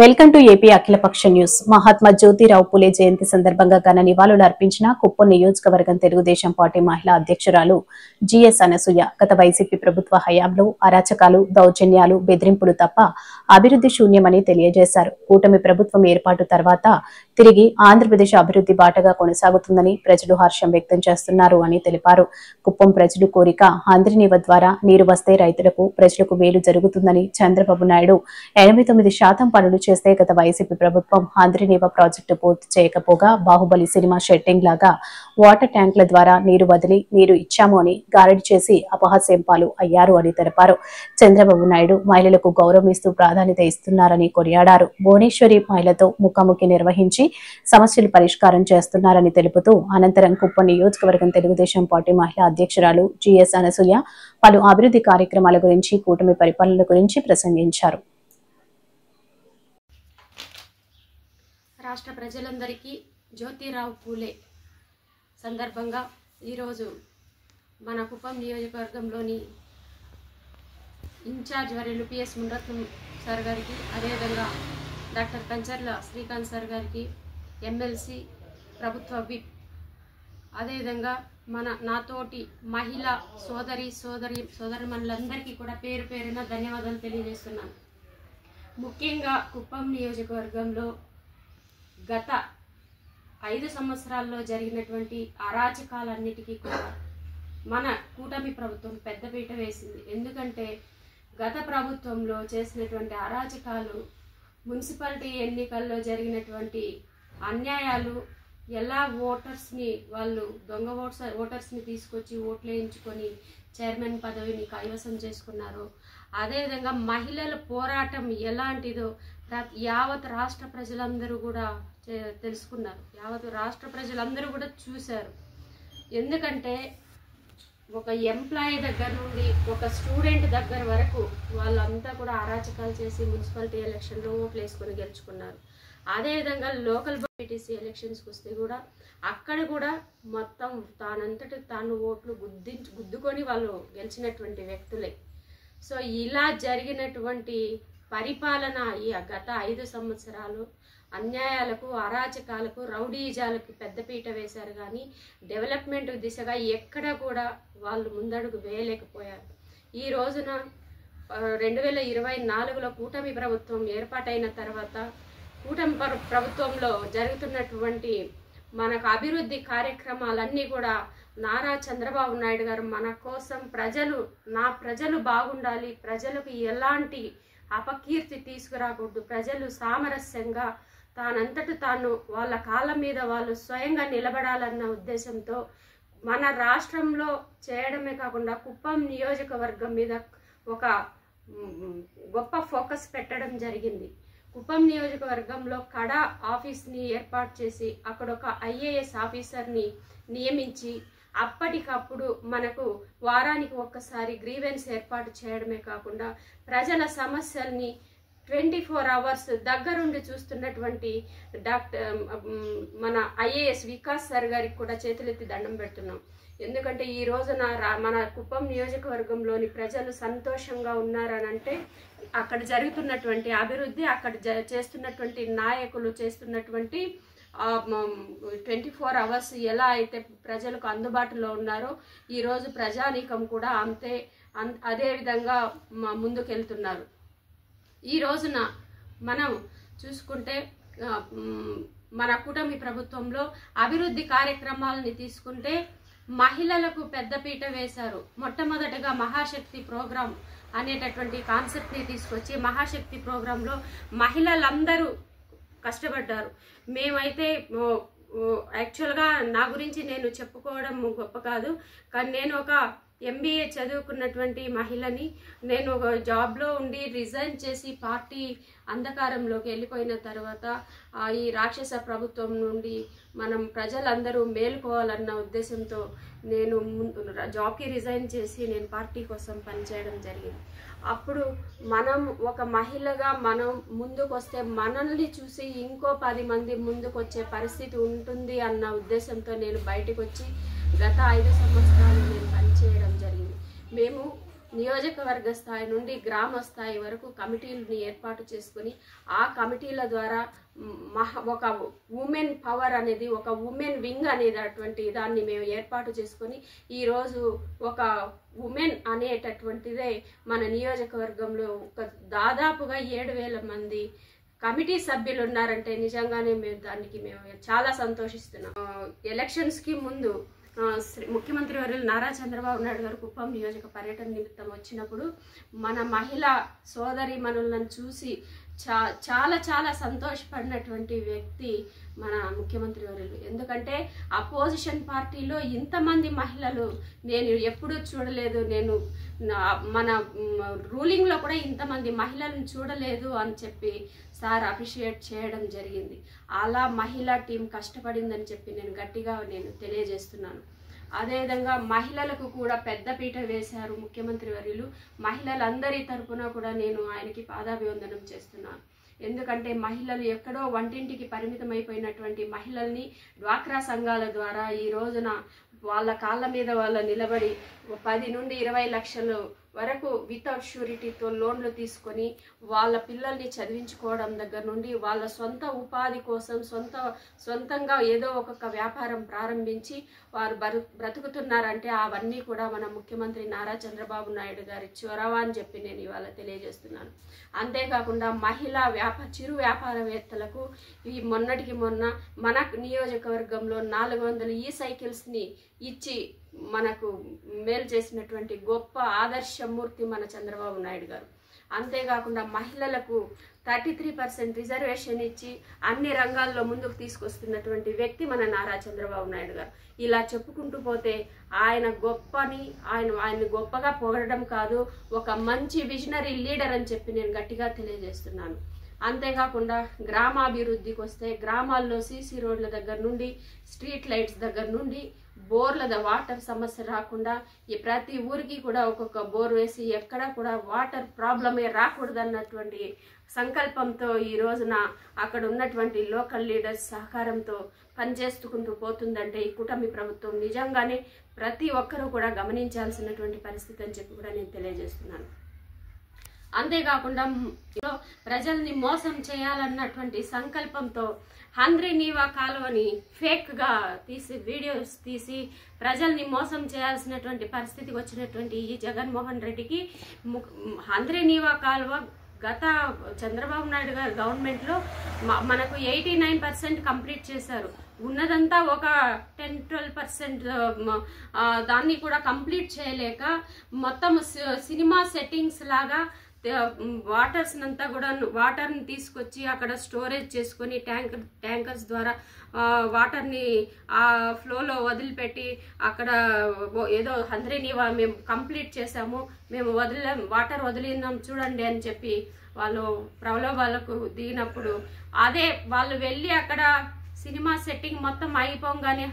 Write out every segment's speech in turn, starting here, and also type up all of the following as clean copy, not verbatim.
Welcome to AP అఖిలపక్ష news. Mahatma Jyotirao Phule జయంతి సందర్భంగా ఘన నివాళులు అర్పించిన కుప్పం నియోజకవర్గం తెలుగుదేశం పార్టీ మహిళా అధ్యక్షురాలు జిఎస్ అనసూయ గత వైసీపీ ప్రభుత్వ హయాంలో అరాచకాలు, దౌర్జన్యాలు, బెదిరింపులు తప్ప అభివృద్ధి శూన్యమని తెలియజేశారు. కూటమి ప్రభుత్వం ఏర్పాటు తర్వాత తిరిగి ఆంధ్రప్రదేశ్ అభివృద్ధి బాటగా కొనసాగుతుందని ప్రజలు హర్షం వ్యక్తం చేస్తున్నారు అని తెలిపారు. కుప్పం ప్రజలు కోరిక హంద్రినీవ ద్వారా నీరు వస్తే రైతులకు, ప్రజలకు మేలు జరుగుతుందని చంద్రబాబు నాయుడు 89% పనులు చేస్తే గత వైసీపీ ప్రభుత్వం హంద్రినీవ ప్రాజెక్టు పూర్తి చేయకపోగా బాహుబలి సినిమా షెట్టింగ్ లాగా వాటర్ ట్యాంకుల ద్వారా నీరు వదిలి నీరు ఇచ్చాము అని గారడి చేసి అపహాస్యం పాలు అయ్యారు అని తెలిపారు. చంద్రబాబు నాయుడు మహిళలకు గౌరవం ఇస్తూ ప్రాధాన్యత ఇస్తున్నారని కొనియాడారు. భువనేశ్వరి మహిళతో ముఖాముఖి నిర్వహించి సమస్యలు పరిష్కారం చేస్తున్నారని తెలుపుతూ అనంతరం కుప్పం నియోజకవర్గం తెలుగుదేశం పార్టీ మహిళా అధ్యక్షురాలు జిఎస్ అనసూయ పలు అభివృద్ధి కార్యక్రమాల గురించి, కూటమి పరిపాలన గురించి ప్రసంగించారు. రాష్ట్ర ప్రజలందరికీ జ్యోతిరావు పూలే సందర్భంగా ఈరోజు మన కుప్పం నియోజకవర్గంలోని ఇన్ఛార్జ్ వర్యులు పిఎస్ మునరత్నం సార్ గారికి, అదేవిధంగా డాక్టర్ కంచర్ల శ్రీకాంత్ సార్ గారికి, ఎమ్మెల్సీ, ప్రభుత్వ విప్, అదేవిధంగా నాతోటి మహిళా సోదరిమణులందరికీ కూడా పేరు పేరున ధన్యవాదాలు తెలియజేస్తున్నాను. ముఖ్యంగా కుప్పం నియోజకవర్గంలో గత 5 సంవత్సరాల్లో జరిగినటువంటి అరాచకాలన్నిటికీ కూడా మన కూటమి ప్రభుత్వం పెద్దపీట వేసింది. ఎందుకంటే గత ప్రభుత్వంలో చేసినటువంటి అరాచకాలు, మున్సిపాలిటీ ఎన్నికల్లో జరిగినటువంటి అన్యాయాలు, ఎలా ఓటర్స్ని వాళ్ళు దొంగ ఓటర్స్ని తీసుకొచ్చి ఓట్లు వేయించుకొని చైర్మన్ పదవిని కైవసం చేసుకున్నారు. అదేవిధంగా మహిళల పోరాటం ఎలాంటిదో యావత్ రాష్ట్ర ప్రజలందరూ కూడా తెలుసుకున్నారు, యావత్ రాష్ట్ర ప్రజలందరూ కూడా చూశారు. ఎందుకంటే ఒక ఎంప్లాయీ దగ్గర నుండి ఒక స్టూడెంట్ దగ్గర వరకు వాళ్ళంతా కూడా అరాచకాలు చేసి మున్సిపాలిటీ ఎలక్షన్లో ఓట్లు వేసుకొని గెలుచుకున్నారు. అదేవిధంగా లోకల్ పిటిసి ఎలక్షన్స్కి వస్తే కూడా అక్కడ కూడా మొత్తం తానంతటి తాను ఓట్లు గుద్దుకొని వాళ్ళు గెలిచినటువంటి వ్యక్తులే. సో ఇలా జరిగినటువంటి పరిపాలన ఈ గత 5 సంవత్సరాలు అన్యాయాలకు, అరాచకాలకు, రౌడీజాలకు పెద్దపీట వేశారు. కానీ డెవలప్మెంట్ దిశగా ఎక్కడ కూడా వాళ్ళు ముందడుగు వేయలేకపోయారు. ఈ రోజున 2024లో కూటమి ప్రభుత్వం ఏర్పాటైన తర్వాత కూటమి ప్రభుత్వంలో జరుగుతున్నటువంటి మనకు అభివృద్ధి కార్యక్రమాలన్నీ కూడా నారా చంద్రబాబు నాయుడు గారు మన కోసం ప్రజలు బాగుండాలి, ప్రజలకు ఎలాంటి అపకీర్తి తీసుకురాకూడదు, ప్రజలు సామరస్యంగా తానంతట తాను వాళ్ళ కాళ్ళ మీద వాళ్ళు స్వయంగా నిలబడాలన్న ఉద్దేశంతో మన రాష్ట్రంలో చేయడమే కాకుండా కుప్పం నియోజకవర్గం మీద ఒక గొప్ప ఫోకస్ పెట్టడం జరిగింది. కుప్పం నియోజకవర్గంలో కడా ఆఫీస్ని ఏర్పాటు చేసి అక్కడ ఒక ఐఏఎస్ ఆఫీసర్ని నియమించి అప్పటికప్పుడు మనకు వారానికి ఒక్కసారి గ్రీవెన్స్ ఏర్పాటు చేయడమే కాకుండా ప్రజల సమస్యల్ని 24 hours దగ్గరుండి చూస్తున్నటువంటి మన ఐఏఎస్ వికాస్ సార్ గారికి కూడా చేతులెత్తి దండం పెడుతున్నాం. ఎందుకంటే ఈ రోజున మన కుప్పం నియోజకవర్గంలోని ప్రజలు సంతోషంగా ఉన్నారనంటే అక్కడ జరుగుతున్నటువంటి అభివృద్ధి, అక్కడ చేస్తున్నటువంటి నాయకులు చేస్తున్నటువంటి 24 hours ఎలా అయితే ప్రజలకు అందుబాటులో ఉన్నారో ఈరోజు ప్రజానీకం కూడా అదే విధంగా ముందుకెళ్తున్నారు. ఈ రోజున మనం చూసుకుంటే మన కూటమి ప్రభుత్వంలో అభివృద్ధి కార్యక్రమాలని తీసుకుంటే మహిళలకు పెద్దపీట వేశారు. మొట్టమొదటగా మహాశక్తి ప్రోగ్రాం అనేటటువంటి కాన్సెప్ట్ని తీసుకొచ్చి మహాశక్తి ప్రోగ్రాంలో మహిళలందరూ కష్టపడ్డారు. మేమైతే యాక్చువల్గా నా గురించి నేను చెప్పుకోవడం గొప్ప కాదు, కానీ నేను ఒక MBA చదువుకున్నటువంటి మహిళని. నేను ఒక జాబ్లో ఉండి రిజైన్ చేసి పార్టీ అంధకారంలోకి వెళ్ళిపోయిన తర్వాత ఈ రాక్షస ప్రభుత్వం నుండి మనం ప్రజలందరూ మేలుకోవాలన్న ఉద్దేశంతో నేను జాబ్కి రిజైన్ చేసి నేను పార్టీ కోసం పనిచేయడం జరిగింది. అప్పుడు మనం ఒక మహిళగా మనం ముందుకు వస్తే మనల్ని చూసి ఇంకో 10 మంది ముందుకు వచ్చే పరిస్థితి ఉంటుంది అన్న ఉద్దేశంతో నేను బయటకు వచ్చి గత 5 సంవత్సరాలు నేను పనిచేయడం జరిగింది. మేము నియోజకవర్గ స్థాయి నుండి గ్రామ స్థాయి వరకు కమిటీలను ఏర్పాటు చేసుకుని ఆ కమిటీల ద్వారా ఒక ఉమెన్ పవర్ అనేది, ఒక ఉమెన్ వింగ్ అనేది అటువంటి దాన్ని మేము ఏర్పాటు చేసుకొని ఈరోజు ఒక ఉమెన్ అనేటటువంటిదే మన నియోజకవర్గంలో ఒక దాదాపుగా 7,000 మంది కమిటీ సభ్యులు ఉన్నారంటే నిజంగానే మేము చాలా సంతోషిస్తున్నాం. ఎలక్షన్స్కి ముందు ముఖ్యమంత్రి వర్యులు నారా చంద్రబాబు నాయుడు గారు కుప్పం నియోజక పర్యటన నిమిత్తం వచ్చినప్పుడు మన మహిళా సోదరీమణులను చూసి చాలా చాలా సంతోషపడినటువంటి వ్యక్తి మన ముఖ్యమంత్రి వర్యులు. ఎందుకంటే అపోజిషన్ పార్టీలో ఇంతమంది మహిళలు నేను ఎప్పుడూ చూడలేదు, నేను మన రూలింగ్లో కూడా ఇంతమంది మహిళలను చూడలేదు అని చెప్పి సార్ అప్రిషియేట్ చేయడం జరిగింది. అలా మహిళా టీం కష్టపడిందని చెప్పి నేను గట్టిగా తెలియజేస్తున్నాను. అదేవిధంగా మహిళలకు కూడా పెద్దపీట వేశారు ముఖ్యమంత్రి వర్యులు. మహిళలందరి తరపున కూడా నేను ఆయనకి పాదాభివందనం చేస్తున్నాను. ఎందుకంటే మహిళలు ఎక్కడో వంటింటికి పరిమితమైపోయినటువంటి మహిళల్ని డ్వాక్రా సంఘాల ద్వారా ఈ రోజున వాళ్ళ కాళ్ళ మీద వాళ్ళ నిలబడి 10 నుండి 20 లక్షలు వరకు వితౌట్ షూరిటీతో లోన్లు తీసుకొని వాళ్ళ పిల్లల్ని చదివించుకోవడం దగ్గర నుండి వాళ్ళ సొంత ఉపాధి కోసం సొంతంగా ఏదో ఒక్కొక్క వ్యాపారం ప్రారంభించి వారు బ్రతుకుతున్నారంటే అవన్నీ కూడా మన ముఖ్యమంత్రి నారా చంద్రబాబు నాయుడు గారి చొరవ అని చెప్పి నేను ఇవాళ తెలియజేస్తున్నాను. అంతేకాకుండా మహిళా చిరు వ్యాపారవేత్తలకు ఈ మొన్నటికి మొన్న మన నియోజకవర్గంలో 400 ఈ-సైకిల్స్ని ఇచ్చి మనకు మేలు చేసినటువంటి గొప్ప ఆదర్శమూర్తి మన చంద్రబాబు నాయుడు గారు. అంతేకాకుండా మహిళలకు 33% రిజర్వేషన్ ఇచ్చి అన్ని రంగాల్లో ముందుకు తీసుకొస్తున్నటువంటి వ్యక్తి మన నారా చంద్రబాబు నాయుడు గారు. ఇలా చెప్పుకుంటూ పోతే ఆయన ఆయన గొప్పగా పొగడడం కాదు, ఒక మంచి విజనరీ లీడర్ అని చెప్పి నేను గట్టిగా తెలియజేస్తున్నాను. అంతేకాకుండా గ్రామాభివృద్ధికి వస్తే గ్రామాల్లో సీసీ రోడ్ల దగ్గర నుండి స్ట్రీట్ లైట్స్ దగ్గర నుండి బోర్ల వాటర్ సమస్య రాకుండా ప్రతి ఊరికి కూడా ఒక్కొక్క బోర్ వేసి ఎక్కడ కూడా వాటర్ ప్రాబ్లమే రాకూడదన్నటువంటి సంకల్పంతో ఈ రోజున అక్కడ ఉన్నటువంటి లోకల్ లీడర్స్ సహకారంతో పనిచేసుకుంటూ పోతుందంటే ఈ కూటమి ప్రభుత్వం నిజంగానే ప్రతి ఒక్కరూ కూడా గమనించాల్సినటువంటి పరిస్థితి అని చెప్పి కూడా నేను తెలియజేస్తున్నాను. అంతేకాకుండా ప్రజల్ని మోసం చేయాలన్నటువంటి సంకల్పంతో హంద్రీ నీవా కాలువని ఫేక్గా వీడియోస్ తీసి ప్రజల్ని మోసం చేయాల్సినటువంటి పరిస్థితికి వచ్చినటువంటి ఈ జగన్మోహన్ రెడ్డికి హంద్రీ నీవా కాలువ గత చంద్రబాబు నాయుడు గారి గవర్నమెంట్లో మనకు 89% కంప్లీట్ చేశారు. ఉన్నదంతా ఒక 10-12% దాన్ని కూడా కంప్లీట్ చేయలేక మొత్తం సినిమా సెట్టింగ్స్ లాగా వాటర్ని తీసుకొచ్చి అక్కడ స్టోరేజ్ చేసుకొని ట్యాంకర్స్ ద్వారా వాటర్ని ఆ ఫ్లోలో వదిలిపెట్టి అక్కడ ఏదో హంద్రీ నీవా మేము కంప్లీట్ చేసాము, మేము వాటర్ వదిలినాం చూడండి అని చెప్పి వాళ్ళు ప్రలోభాలకు దిగినప్పుడు అదే వాళ్ళు వెళ్ళి అక్కడ సినిమా సెట్టింగ్ మొత్తం అయిపోగానే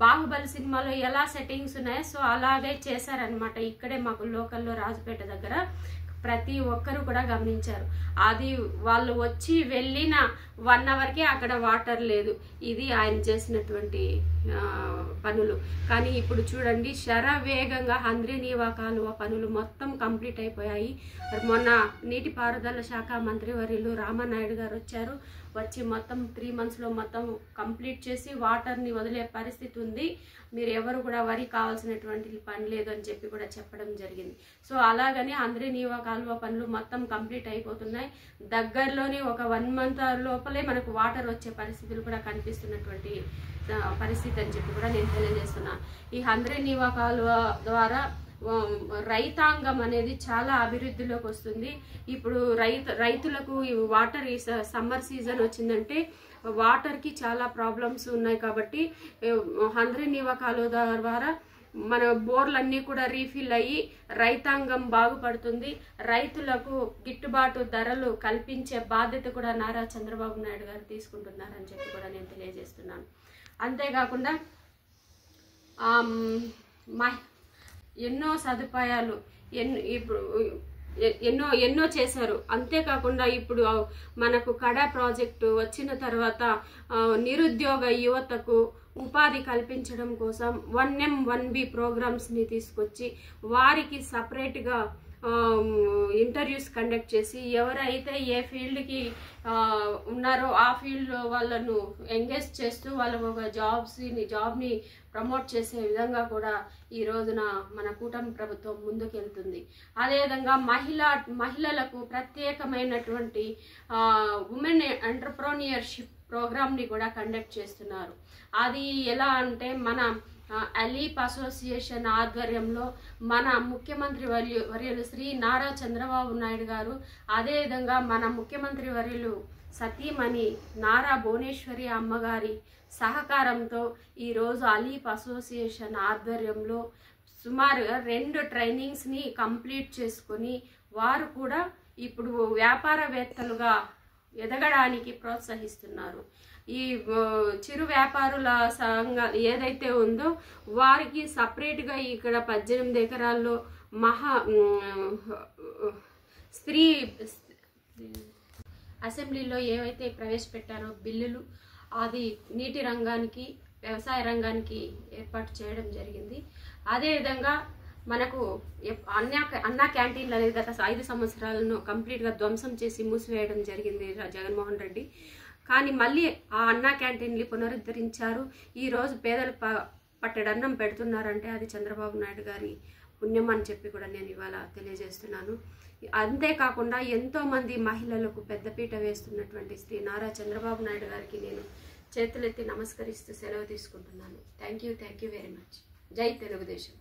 బాహుబలి సినిమాలో ఎలా సెట్టింగ్స్ ఉన్నాయో సో అలాగే చేశారనమాట. ఇక్కడే మాకు లోకల్లో రాజుపేట దగ్గర ప్రతి ఒక్కరు కూడా గమనించారు. అది వాళ్ళు వచ్చి వెళ్ళిన 1 అవర్కే అక్కడ వాటర్ లేదు. ఇది ఆయన చేసినటువంటి పనులు. కానీ ఇప్పుడు చూడండి శరవేగంగా హంద్రీ నీవా కాలువ పనులు మొత్తం కంప్లీట్ అయిపోయాయి. మొన్న నీటిపారుదల శాఖ మంత్రి వర్యులు రామానాయుడు గారు వచ్చి మొత్తం 3 monthsలో మొత్తం కంప్లీట్ చేసి వాటర్ని వదిలే పరిస్థితి ఉంది, మీరు ఎవరు కూడా వరి కావాల్సినటువంటి పని లేదు అని చెప్పి కూడా చెప్పడం జరిగింది. సో అలాగని హంద్రీ నీవా కాలువ పనులు మొత్తం కంప్లీట్ అయిపోతున్నాయి. దగ్గరలోనే ఒక 1 month లోపలే మనకు వాటర్ వచ్చే పరిస్థితులు కూడా కనిపిస్తున్నటువంటి పరిస్థితి అని చెప్పి కూడా నేను తెలియజేస్తున్నాను. ఈ హంద్రీ నీవా కాలువ ద్వారా రైతాంగం అనేది చాలా అభివృద్ధిలోకి వస్తుంది. ఇప్పుడు రైతులకు వాటర్ సమ్మర్ సీజన్ వచ్చిందంటే వాటర్కి చాలా ప్రాబ్లమ్స్ ఉన్నాయి. కాబట్టి హంద్రీ నీవా కాలువ ద్వారా మన బోర్లన్నీ కూడా రీఫిల్ అయ్యి రైతాంగం బాగుపడుతుంది. రైతులకు గిట్టుబాటు ధరలు కల్పించే బాధ్యత కూడా నారా చంద్రబాబు నాయుడు గారు తీసుకుంటున్నారని చెప్పి కూడా నేను తెలియజేస్తున్నాను. అంతేకాకుండా ఎన్నో సదుపాయాలు ఇప్పుడు ఎన్నో చేశారు. అంతేకాకుండా ఇప్పుడు మనకు కడా ప్రాజెక్టు వచ్చిన తర్వాత నిరుద్యోగ యువతకు ఉపాధి కల్పించడం కోసం 1M 1B ప్రోగ్రామ్స్ని తీసుకొచ్చి వారికి సపరేట్గా ఇంటర్వ్యూస్ కండక్ట్ చేసి ఎవరైతే ఏ ఫీల్డ్కి ఉన్నారో ఆ ఫీల్డ్ వాళ్ళను ఎంగేజ్ చేస్తూ వాళ్ళకు ఒక జాబ్ని ప్రమోట్ చేసే విధంగా కూడా ఈ రోజున మన కూటమి ప్రభుత్వం ముందుకెళ్తుంది. అదేవిధంగా మహిళలకు ప్రత్యేకమైనటువంటి ఉమెన్ ఎంటర్ప్రెన్యూర్షిప్ ప్రోగ్రామ్ని కూడా కండక్ట్ చేస్తున్నారు. అది ఎలా అంటే మన అలీప్ అసోసియేషన్ ఆధ్వర్యంలో మన ముఖ్యమంత్రి వర్యులు శ్రీ నారా చంద్రబాబు నాయుడు గారు, అదేవిధంగా మన ముఖ్యమంత్రి వర్యులు సతీమణి నారా భువనేశ్వరి అమ్మగారి సహకారంతో ఈరోజు అలీప్ అసోసియేషన్ ఆధ్వర్యంలో సుమారుగా 2 ట్రైనింగ్స్ని కంప్లీట్ చేసుకొని వారు కూడా ఇప్పుడు వ్యాపారవేత్తలుగా ఎదగడానికి ప్రోత్సహిస్తున్నారు. ఈ చిరు వ్యాపారుల సంఘం ఏదైతే ఉందో వారికి సపరేట్గా ఇక్కడ 18 ఎకరాల్లో స్త్రీ అసెంబ్లీలో ఏవైతే ప్రవేశపెట్టారో బిల్లులు అది నీటి రంగానికి వ్యవసాయ రంగానికి ఏర్పాటు చేయడం జరిగింది. అదేవిధంగా మనకు అన్నా క్యాంటీన్లు అనేది గత 5 సంవత్సరాలను కంప్లీట్గా ధ్వంసం చేసి మూసివేయడం జరిగింది జగన్మోహన్ రెడ్డి. కానీ మళ్ళీ ఆ అన్నా క్యాంటీన్లు పునరుద్ధరించారు. ఈరోజు పేదలు పట్టెడన్నం పెడుతున్నారంటే అది చంద్రబాబు నాయుడు గారి పుణ్యం అని చెప్పి కూడా నేను ఇవాళ తెలియజేస్తున్నాను. అంతేకాకుండా ఎంతోమంది మహిళలకు పెద్దపీట వేస్తున్నటువంటి శ్రీ నారా చంద్రబాబు నాయుడు గారికి నేను చేతులెత్తి నమస్కరిస్తూ సెలవు తీసుకుంటున్నాను. Thank you very much. జై తెలుగుదేశం.